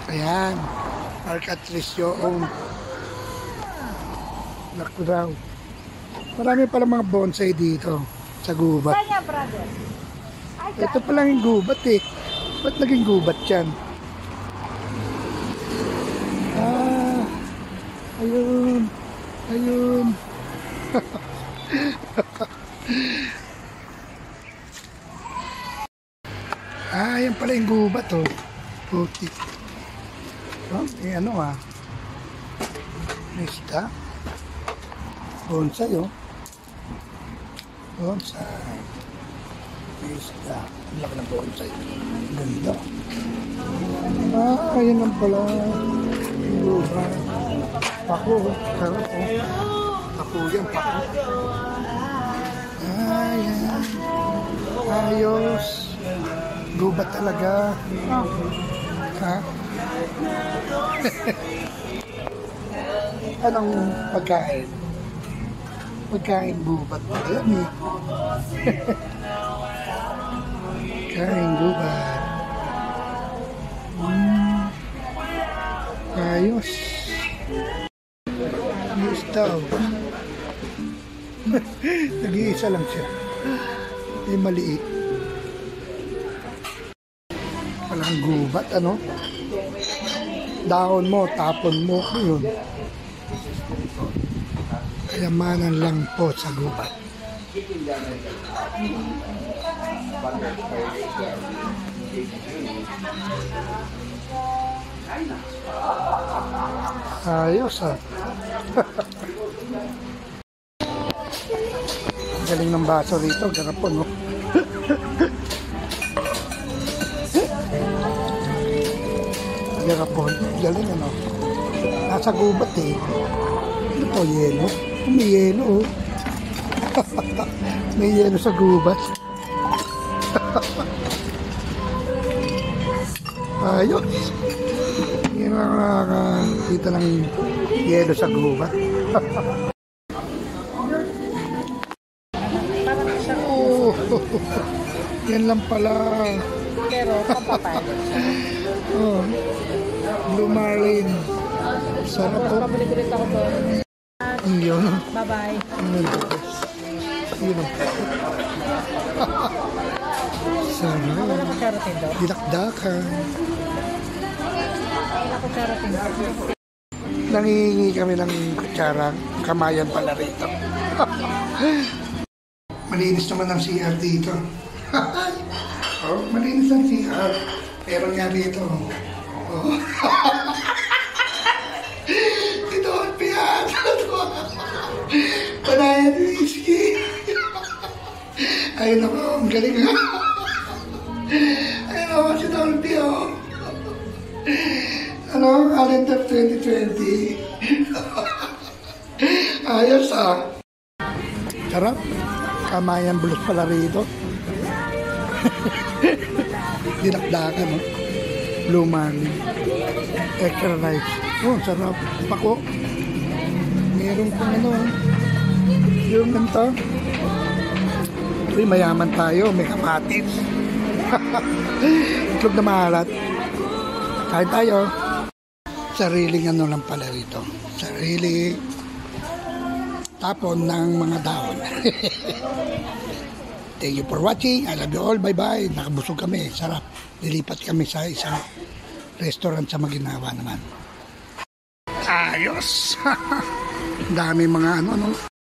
Ayan. Arcatris yung naku daw. Marami pala mga bonsai dito sa gubat. Saan brother? Ito pala yung gubat eh. Ba't naging gubat yan? Ah, ayun. Ayun. Ah, yan pala yung gubat oh. Putik. Oh, eh ano ah. May isda. Bonsai oh. Bonsai. May isda. Ang laki ng bonsai. Ganda. Ah, ayun lang pala. Yung gubat. Pako. Sarap oh. Pako yan, pako. Ah, yan. Ayos. Gubat talaga. Ha? Anong pagkain? Pagkain gubat. Alam eh. Pagkain gubat. Ayos. Ayos daw. Nag-iisa lang siya. Ay maliit. Walang gubat, ano? Dahon mo, tapon mo, yun. Kayamanan lang po sa gubat. Ayos ah. Galing ng baso rito, garapon, no? Garapon, galing ano. Nasa gubat eh. Ano to, yelo? May yelo oh. May yelo sa gubat. Ayos. Yan ang nakakita ng yelo sa gubat. Oh, yan lang pala. Pero kapapalo. Oh, Blue Marlin. Sarap po. Pabili-bilit ako doon. Yun. Bye-bye. Yun. Sarap. Wala ko karating daw. Dilakdakan. Wala ko karating daw. Nangihingi kami ng kutsara. Kamayan pala rito. Malinis naman ang CR dito. Oh, malinis ang CR. Pero nga rito. Oh. Ito ang piyata. Panayan whiskey. Ayun ako, ang galing nga. Ayun ako si Dolphy, oh. Ano, calendar 2020. Ayos, ah. Sarap. Kamayan blues pala rito. Dinakdakan, no? Blue Marlin. Extra rice. Oh, sarap. Pako. Meron pang ano. Yung ganito. Uy, mayaman tayo. May kamatis. Itlog na maalat. Kain tayo. Sariling ano lang pala rito. Sariling tapon ng mga dahon. Thank you for watching. I love you all. Bye-bye. Nakabusog kami. Sarap. Nilipat kami sa isang restaurant sa Maginawa naman. Ayos! Dami mga ano.